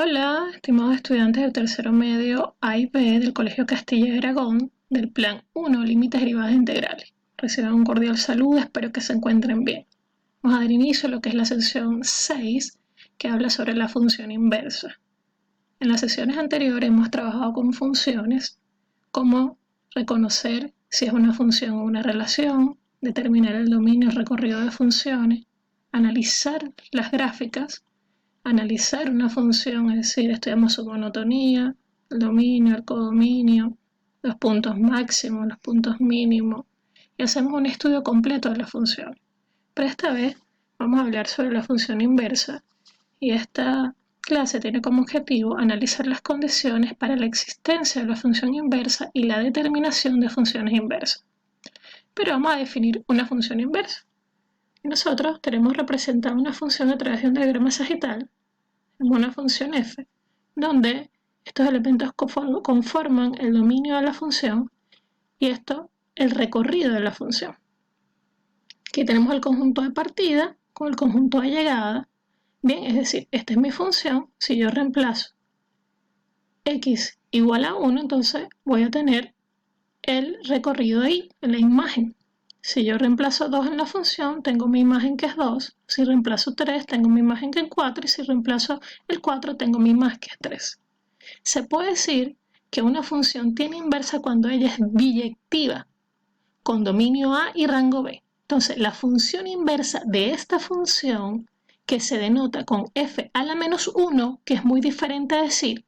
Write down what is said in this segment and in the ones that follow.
Hola, estimados estudiantes de tercero medio A y B del Colegio Castilla y Aragón, del Plan 1, Límites Derivadas Integrales. Reciban un cordial saludo, espero que se encuentren bien. Vamos a dar inicio a lo que es la sección 6, que habla sobre la función inversa. En las sesiones anteriores hemos trabajado con funciones, como reconocer si es una función o una relación, determinar el dominio y recorrido de funciones, analizar las gráficas, analizar una función, es decir, estudiamos su monotonía, el dominio, el codominio, los puntos máximos, los puntos mínimos, y hacemos un estudio completo de la función. Pero esta vez vamos a hablar sobre la función inversa, y esta clase tiene como objetivo analizar las condiciones para la existencia de la función inversa y la determinación de funciones inversas. Pero vamos a definir una función inversa. Nosotros tenemos representada una función a través de un diagrama sagital, una función f, donde estos elementos conforman el dominio de la función y esto el recorrido de la función. Aquí tenemos el conjunto de partida con el conjunto de llegada. Bien, es decir, esta es mi función. Si yo reemplazo x igual a 1, entonces voy a tener el recorrido ahí, en la imagen. Si yo reemplazo 2 en la función, tengo mi imagen que es 2. Si reemplazo 3, tengo mi imagen que es 4. Y si reemplazo el 4, tengo mi imagen que es 3. Se puede decir que una función tiene inversa cuando ella es biyectiva, con dominio A y rango B. Entonces, la función inversa de esta función, que se denota con f a la menos 1, que es muy diferente a decir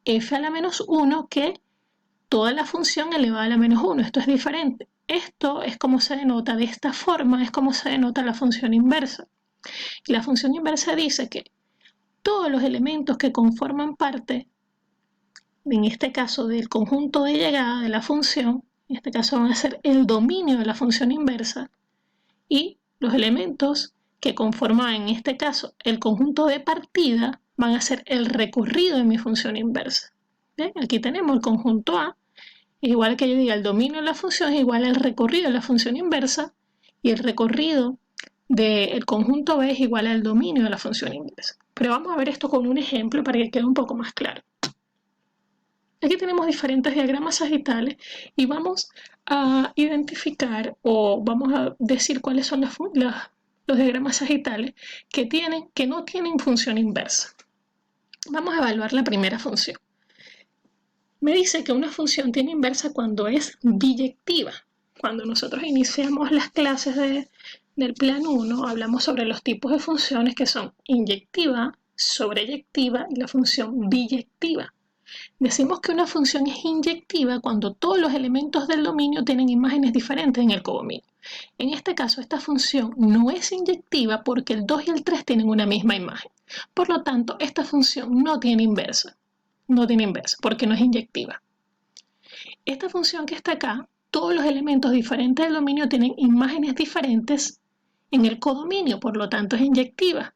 f a la menos 1 que toda la función elevada a la menos 1. Esto es diferente. Esto es como se denota, de esta forma es como se denota la función inversa. Y la función inversa dice que todos los elementos que conforman parte, en este caso del conjunto de llegada de la función, en este caso van a ser el dominio de la función inversa, y los elementos que conforman en este caso el conjunto de partida van a ser el recorrido de mi función inversa. ¿Bien? Aquí tenemos el conjunto A, igual que yo diga el dominio de la función es igual al recorrido de la función inversa, y el recorrido del conjunto B es igual al dominio de la función inversa. Pero vamos a ver esto con un ejemplo para que quede un poco más claro. Aquí tenemos diferentes diagramas sagitales y vamos a identificar o vamos a decir cuáles son los diagramas sagitales que no tienen función inversa. Vamos a evaluar la primera función. Me dice que una función tiene inversa cuando es biyectiva. Cuando nosotros iniciamos las clases del plan 1, hablamos sobre los tipos de funciones que son inyectiva, sobreyectiva y la función biyectiva. Decimos que una función es inyectiva cuando todos los elementos del dominio tienen imágenes diferentes en el codominio. En este caso, esta función no es inyectiva porque el 2 y el 3 tienen una misma imagen. Por lo tanto, esta función no tiene inversa. No tiene inversa porque no es inyectiva. Esta función que está acá, todos los elementos diferentes del dominio tienen imágenes diferentes en el codominio, por lo tanto es inyectiva.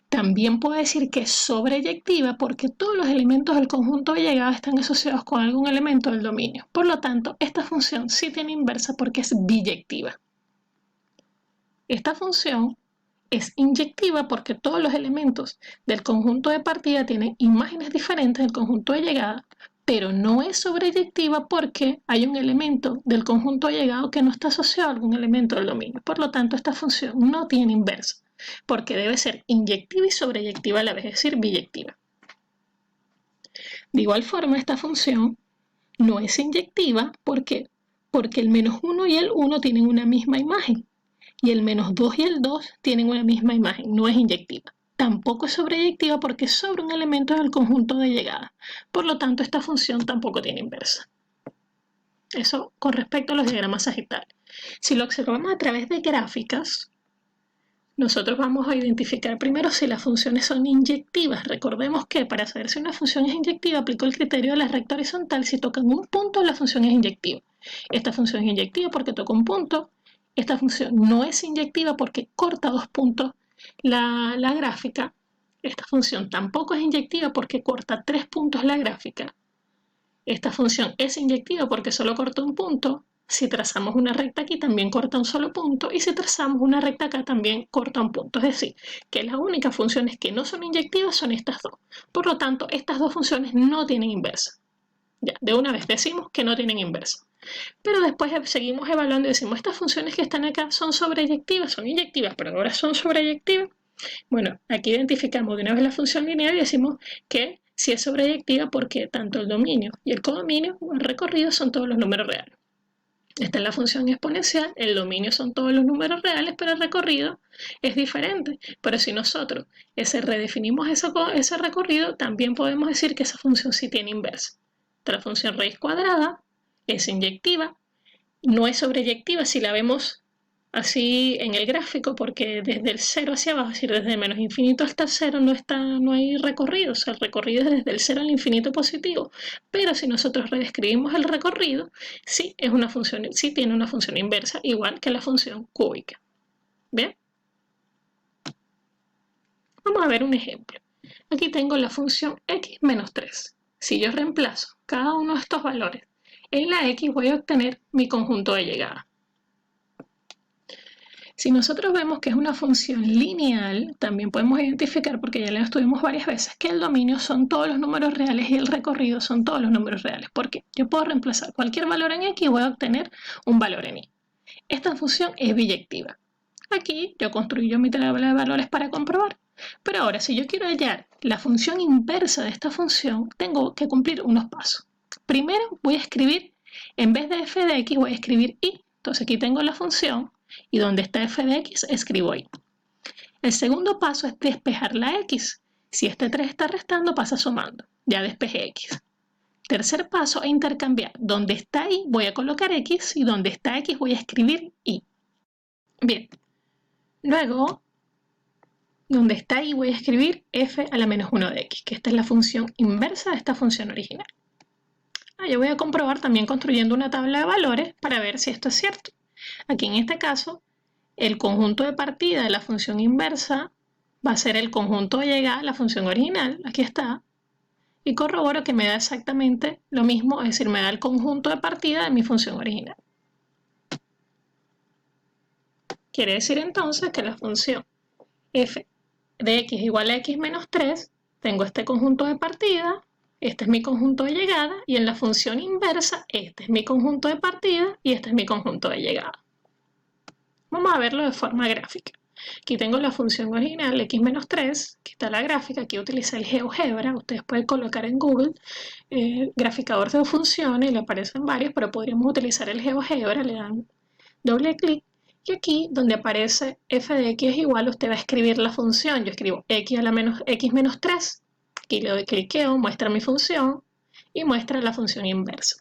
También puedo decir que es sobreyectiva porque todos los elementos del conjunto de llegada están asociados con algún elemento del dominio. Por lo tanto, esta función sí tiene inversa porque es biyectiva. Esta función es inyectiva porque todos los elementos del conjunto de partida tienen imágenes diferentes del conjunto de llegada, pero no es sobreyectiva porque hay un elemento del conjunto de llegado que no está asociado a algún elemento del dominio. Por lo tanto, esta función no tiene inversa, porque debe ser inyectiva y sobreyectiva a la vez, es decir, biyectiva. De igual forma, esta función no es inyectiva porque el menos 1 y el 1 tienen una misma imagen y el menos 2 y el 2 tienen una misma imagen, no es inyectiva. Tampoco es sobreyectiva porque es sobre un elemento del conjunto de llegada. Por lo tanto, esta función tampoco tiene inversa. Eso con respecto a los diagramas sagitales. Si lo observamos a través de gráficas, nosotros vamos a identificar primero si las funciones son inyectivas. Recordemos que para saber si una función es inyectiva, aplico el criterio de la recta horizontal. Si tocan un punto, la función es inyectiva. Esta función es inyectiva porque toca un punto. Esta función no es inyectiva porque corta 2 puntos la gráfica. Esta función tampoco es inyectiva porque corta 3 puntos la gráfica. Esta función es inyectiva porque solo corta un punto. si trazamos una recta aquí también corta un solo punto y si trazamos una recta acá también corta un punto. Es decir, que las únicas funciones que no son inyectivas son estas dos. Por lo tanto, estas dos funciones no tienen inversa. Ya, de una vez decimos que no tienen inversa. Pero después seguimos evaluando y decimos, estas funciones que están acá son sobreyectivas, son inyectivas, pero ahora son sobreyectivas. Bueno, aquí identificamos de una vez la función lineal y decimos que si es sobreyectiva porque tanto el dominio y el codominio o el recorrido son todos los números reales. Esta es la función exponencial, el dominio son todos los números reales, pero el recorrido es diferente. Pero si nosotros redefinimos ese recorrido, también podemos decir que esa función sí tiene inversa. La función raíz cuadrada es inyectiva, no es sobreyectiva si la vemos así en el gráfico, porque desde el 0 hacia abajo, es decir, desde el menos infinito hasta el 0 no hay recorrido, o sea, el recorrido es desde el 0 al infinito positivo. Pero si nosotros reescribimos el recorrido, sí tiene una función inversa, igual que la función cúbica. ¿Bien? Vamos a ver un ejemplo. Aquí tengo la función x menos 3. Si yo reemplazo cada uno de estos valores en la x, voy a obtener mi conjunto de llegada. Si nosotros vemos que es una función lineal, también podemos identificar, porque ya lo estuvimos varias veces, que el dominio son todos los números reales y el recorrido son todos los números reales. ¿Por qué? Yo puedo reemplazar cualquier valor en x y voy a obtener un valor en y. Esta función es biyectiva. Aquí yo construyo mi tabla de valores para comprobar. Pero ahora, si yo quiero hallar la función inversa de esta función, tengo que cumplir unos pasos. Primero voy a escribir, en vez de f de x, voy a escribir y. Entonces aquí tengo la función y donde está f de x escribo y. El segundo paso es despejar la x. Si este 3 está restando, pasa sumando. Ya despejé x. Tercer paso es intercambiar. Donde está y voy a colocar x y donde está x voy a escribir y. Bien. Luego, donde está y voy a escribir f a la menos 1 de x, que esta es la función inversa de esta función original. Yo voy a comprobar también construyendo una tabla de valores para ver si esto es cierto. Aquí en este caso, el conjunto de partida de la función inversa va a ser el conjunto de llegada a la función original, aquí está, y corroboro que me da exactamente lo mismo, es decir, me da el conjunto de partida de mi función original. Quiere decir entonces que la función f de x igual a x menos 3, tengo este conjunto de partida, este es mi conjunto de llegada, y en la función inversa, este es mi conjunto de partida y este es mi conjunto de llegada. Vamos a verlo de forma gráfica. Aquí tengo la función original, x menos 3, aquí está la gráfica, aquí utilicé el GeoGebra, ustedes pueden colocar en Google graficador de funciones y le aparecen varios, pero podríamos utilizar el GeoGebra, le dan doble clic, y aquí donde aparece f de x es igual, usted va a escribir la función, yo escribo x menos 3, aquí le doy cliqueo, muestra mi función y muestra la función inversa.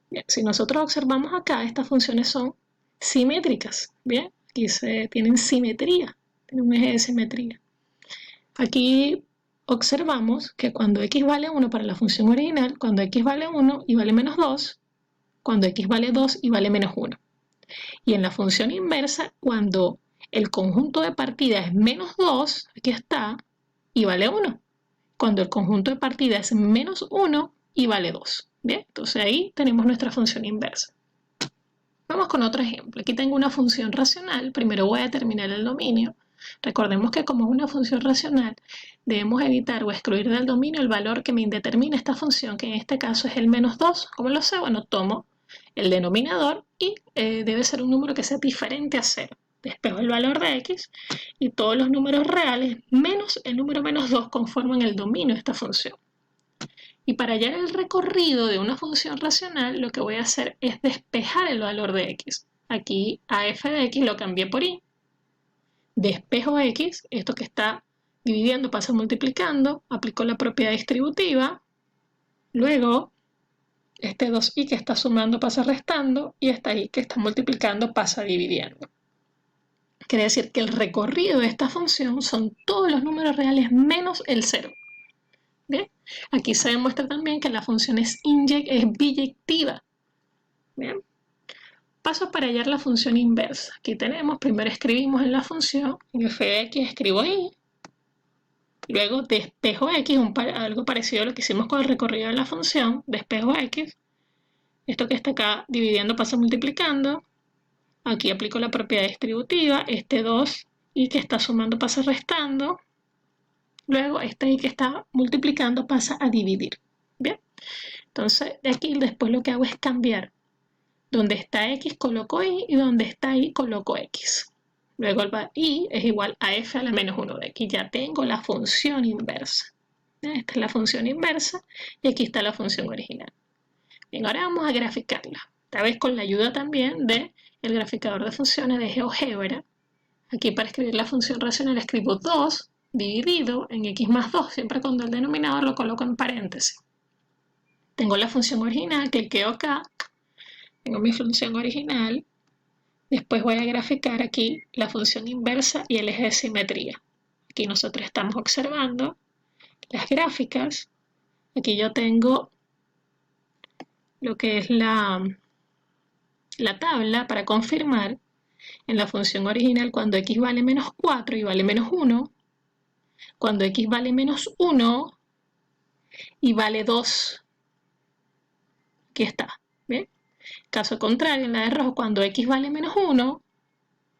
Bien, si nosotros observamos acá, estas funciones son simétricas, ¿bien? Aquí tienen simetría, tienen un eje de simetría. Aquí observamos que cuando x vale 1 para la función original, cuando x vale 1 y vale menos 2, cuando x vale 2 y vale menos 1. Y en la función inversa, cuando el conjunto de partida es menos 2, aquí está, y vale 1. Cuando el conjunto de partida es menos 1 y vale 2. Bien, entonces ahí tenemos nuestra función inversa. Vamos con otro ejemplo. Aquí tengo una función racional. Primero voy a determinar el dominio. Recordemos que como es una función racional, debemos evitar o excluir del dominio el valor que me indetermina esta función, que en este caso es el menos 2. ¿Cómo lo sé? Bueno, tomo el denominador y debe ser un número que sea diferente a 0. Despejo el valor de x y todos los números reales menos el número menos 2 conforman el dominio de esta función. Y para hallar el recorrido de una función racional, lo que voy a hacer es despejar el valor de x. Aquí a f de x lo cambié por y. Despejo x, esto que está dividiendo pasa multiplicando, aplico la propiedad distributiva, luego este 2i que está sumando pasa restando y esta i que está multiplicando pasa dividiendo. Quiere decir que el recorrido de esta función son todos los números reales menos el 0. ¿Bien? Aquí se demuestra también que la función es biyectiva. ¿Bien? Paso para hallar la función inversa. Aquí tenemos, primero escribimos en la función, en f de x escribo y, luego despejo x, algo parecido a lo que hicimos con el recorrido de la función, despejo x, Esto que está acá dividiendo pasa multiplicando. Aquí aplico la propiedad distributiva, este 2 y que está sumando pasa restando. Luego este y que está multiplicando pasa a dividir. Bien, entonces de aquí después lo que hago es cambiar. Donde está x coloco y donde está y coloco x. Luego el y es igual a f a la menos 1 de x. Ya tengo la función inversa. Esta es la función inversa y aquí está la función original. Bien, ahora vamos a graficarla. Esta vez con la ayuda también del graficador de funciones de GeoGebra. Aquí para escribir la función racional escribo 2 dividido en x más 2, siempre cuando el denominador lo coloco en paréntesis. Tengo la función original que quedó acá. Tengo mi función original. Después voy a graficar aquí la función inversa y el eje de simetría. Aquí nosotros estamos observando las gráficas. Aquí yo tengo lo que es la tabla para confirmar en la función original cuando x vale menos 4 y vale menos 1, cuando x vale menos 1 y vale 2. Aquí está, ¿bien? Caso contrario, en la de rojo, cuando x vale menos 1,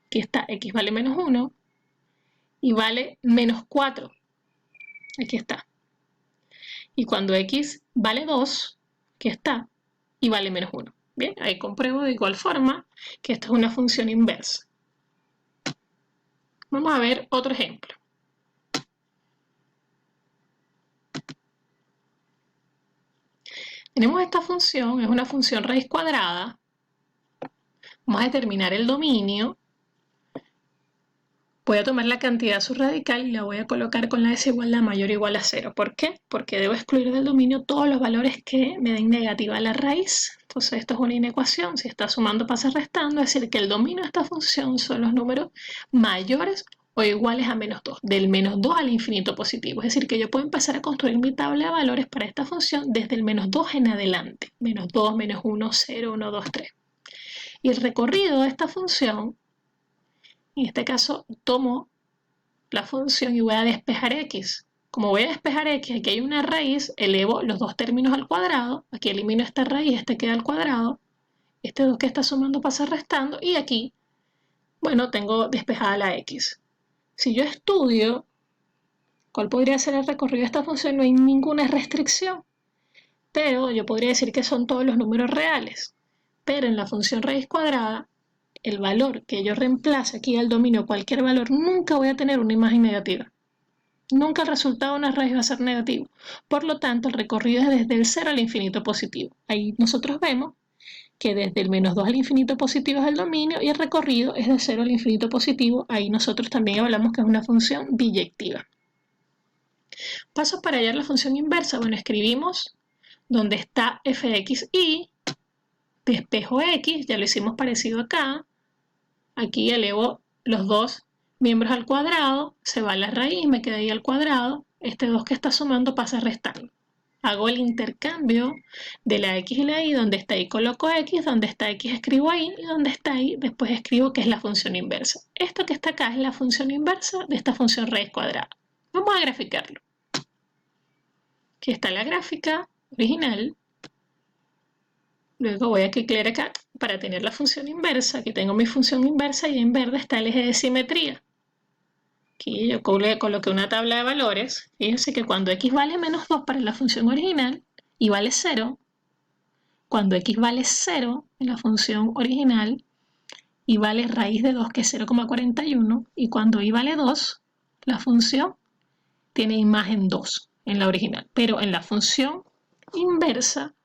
aquí está, x vale menos 1 y vale menos 4. Aquí está. Y cuando x vale 2, aquí está, y vale menos 1. Bien, ahí compruebo de igual forma que esta es una función inversa. Vamos a ver otro ejemplo. Tenemos esta función, es una función raíz cuadrada. Vamos a determinar el dominio. Voy a tomar la cantidad subradical y la voy a colocar con la desigualdad mayor o igual a 0. ¿Por qué? Porque debo excluir del dominio todos los valores que me den negativa a la raíz. Entonces esto es una inecuación. Si está sumando pasa restando, es decir que el dominio de esta función son los números mayores o iguales a menos 2, del menos 2 al infinito positivo. Es decir que yo puedo empezar a construir mi tabla de valores para esta función desde el menos 2 en adelante. Menos 2, menos 1, 0, 1, 2, 3. Y el recorrido de esta función, en este caso tomo la función y voy a despejar x. Como voy a despejar x, aquí hay una raíz, elevo los dos términos al cuadrado, aquí elimino esta raíz, este queda al cuadrado, este 2 que está sumando pasa restando, y aquí, bueno, tengo despejada la x. Si yo estudio cuál podría ser el recorrido de esta función, no hay ninguna restricción, pero yo podría decir que son todos los números reales. Pero en la función raíz cuadrada, el valor que yo reemplace aquí al dominio, cualquier valor, nunca voy a tener una imagen negativa. Nunca el resultado de una raíz va a ser negativo. Por lo tanto, el recorrido es desde el 0 al infinito positivo. Ahí nosotros vemos que desde el menos 2 al infinito positivo es el dominio y el recorrido es de 0 al infinito positivo. Ahí nosotros también hablamos que es una función biyectiva. Pasos para hallar la función inversa. Bueno, escribimos donde está f de x y despejo x, ya lo hicimos parecido acá. Aquí elevo los dos miembros al cuadrado, se va la raíz, me queda ahí al cuadrado. Este 2 que está sumando pasa restando. Hago el intercambio de la x y la y, donde está y coloco x, donde está x escribo y donde está y después escribo que es la función inversa. Esto que está acá es la función inversa de esta función raíz cuadrada. Vamos a graficarlo. Aquí está la gráfica original. Luego voy a clicar acá para tener la función inversa. Aquí tengo mi función inversa y en verde está el eje de simetría. Aquí yo coloqué una tabla de valores. Fíjense que cuando x vale menos 2 para la función original y vale 0, cuando x vale 0 en la función original y vale raíz de 2 que es 0,41 y cuando y vale 2, la función tiene imagen 2 en la original. Pero en la función inversa,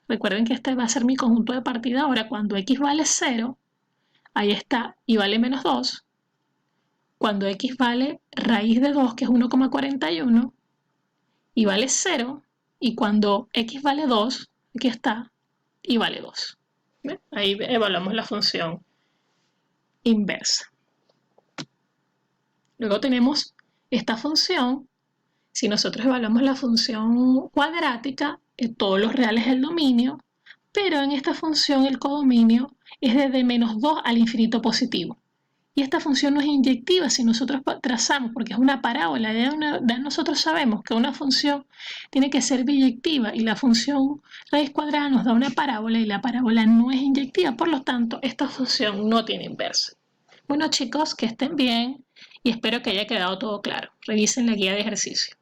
recuerden que este va a ser mi conjunto de partida. Ahora cuando x vale 0, ahí está y vale menos 2. Cuando x vale raíz de 2, que es 1,41, y vale 0, y cuando x vale 2, aquí está, y vale 2. ¿Ven? Ahí evaluamos la función inversa. Luego tenemos esta función. Si nosotros evaluamos la función cuadrática, todos los reales es el dominio, pero en esta función el codominio es desde menos 2 al infinito positivo. Y esta función no es inyectiva si nosotros trazamos, porque es una parábola. Ya nosotros sabemos que una función tiene que ser biyectiva y la función raíz cuadrada nos da una parábola y la parábola no es inyectiva. Por lo tanto, esta función no tiene inversa. Bueno chicos, que estén bien y espero que haya quedado todo claro. Revisen la guía de ejercicio.